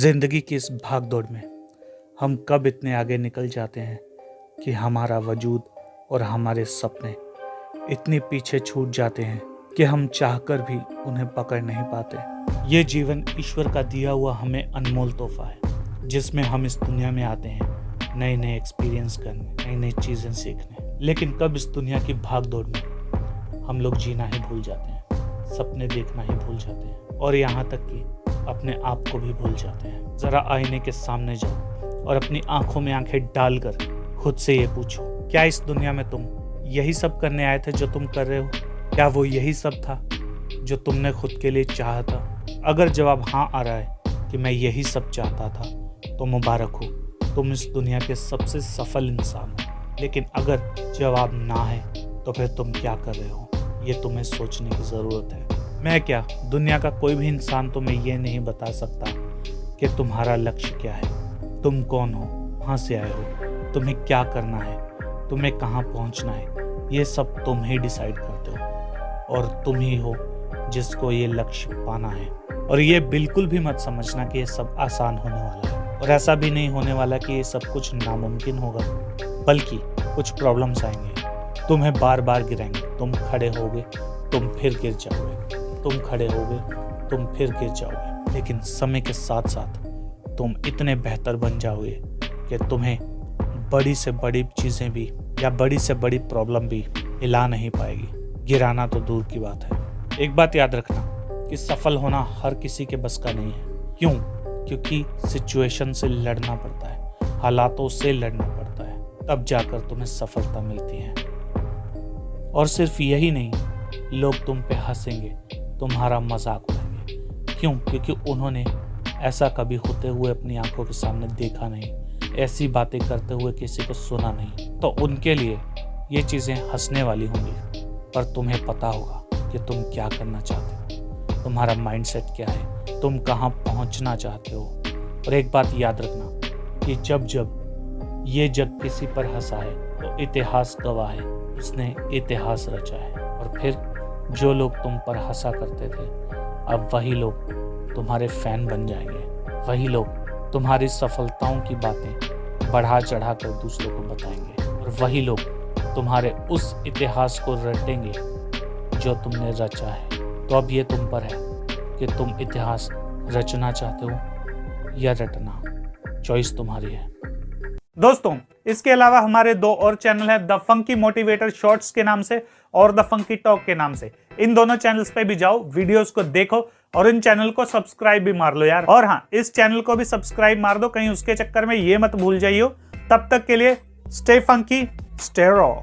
जिंदगी की इस भागदौड़ में हम कब इतने आगे निकल जाते हैं कि हमारा वजूद और हमारे सपने इतनी पीछे छूट जाते हैं कि हम चाहकर भी उन्हें पकड़ नहीं पाते। ये जीवन ईश्वर का दिया हुआ हमें अनमोल तोहफा है, जिसमें हम इस दुनिया में आते हैं नए नए एक्सपीरियंस करने, नई नई चीज़ें सीखने। लेकिन कब इस दुनिया की भागदौड़ में हम लोग जीना ही भूल जाते हैं, सपने देखना ही भूल जाते हैं और यहाँ तक कि अपने आप को भी भूल जाते हैं। जरा आईने के सामने जाओ और अपनी आंखों में आंखें डालकर खुद से ये पूछो, क्या इस दुनिया में तुम यही सब करने आए थे जो तुम कर रहे हो? क्या वो यही सब था जो तुमने खुद के लिए चाहा था? अगर जवाब हाँ आ रहा है कि मैं यही सब चाहता था तो मुबारक हो, तुम इस दुनिया के सबसे सफल इंसान हो। लेकिन अगर जवाब ना है तो फिर तुम क्या कर रहे हो, ये तुम्हें सोचने की ज़रूरत है। मैं क्या, दुनिया का कोई भी इंसान तुम्हें ये नहीं बता सकता कि तुम्हारा लक्ष्य क्या है, तुम कौन हो, कहाँ से आए हो, तुम्हें क्या करना है, तुम्हें कहाँ पहुँचना है। ये सब तुम ही डिसाइड करते हो और तुम ही हो जिसको ये लक्ष्य पाना है। और ये बिल्कुल भी मत समझना कि ये सब आसान होने वाला है, और ऐसा भी नहीं होने वाला कि ये सब कुछ नामुमकिन होगा, बल्कि कुछ प्रॉब्लम्स आएंगे, तुम्हें बार बार गिराएंगे, तुम खड़े होगे, तुम फिर गिर जाओगे, तुम खड़े होगे, तुम फिर गिर जाओगे। लेकिन समय के साथ साथ तुम इतने बेहतर बन जाओगे कि तुम्हें बड़ी से बड़ी चीज़ें भी या बड़ी से बड़ी प्रॉब्लम भी हिला नहीं पाएगी, गिराना तो दूर की बात है। एक बात याद रखना कि सफल होना हर किसी के बस का नहीं है। क्यों? क्योंकि सिचुएशन से लड़ना पड़ता है, हालातों से लड़ना पड़ता है, तब जाकर तुम्हें सफलता मिलती है। और सिर्फ यही नहीं, लोग तुम पे हंसेंगे, तुम्हारा मजाक उड़ाएंगे। क्यों? क्योंकि उन्होंने ऐसा कभी होते हुए अपनी आंखों के सामने देखा नहीं, ऐसी बातें करते हुए किसी को सुना नहीं। तो उनके लिए ये चीज़ें हंसने वाली होंगी, पर तुम्हें पता होगा कि तुम क्या करना चाहते हो, तुम्हारा माइंडसेट क्या है, तुम कहाँ पहुँचना चाहते हो। और एक बात याद रखना कि जब जब ये जग किसी पर हंसा है तो इतिहास गवाह है, उसने इतिहास रचा है। और फिर जो लोग तुम पर हंसा करते थे, अब वही लोग तुम्हारे फैन बन जाएंगे, वही लोग तुम्हारी सफलताओं की बातें बढ़ा चढ़ा कर दूसरों को बताएंगे, और वही लोग तुम्हारे उस इतिहास को रटेंगे जो तुमने रचा है। तो अब ये तुम पर है कि तुम इतिहास रचना चाहते हो या रटना, चॉइस तुम्हारी है। दोस्तों, इसके अलावा हमारे दो और चैनल हैं, द फंकी मोटिवेटर शॉर्ट्स के नाम से और द फंकी टॉक के नाम से। इन दोनों चैनल्स पे भी जाओ, वीडियोस को देखो और इन चैनल को सब्सक्राइब भी मार लो यार। और हाँ, इस चैनल को भी सब्सक्राइब मार दो, कहीं उसके चक्कर में ये मत भूल जाइयो। तब तक के लिए स्टे फंकी, स्टे रॉ।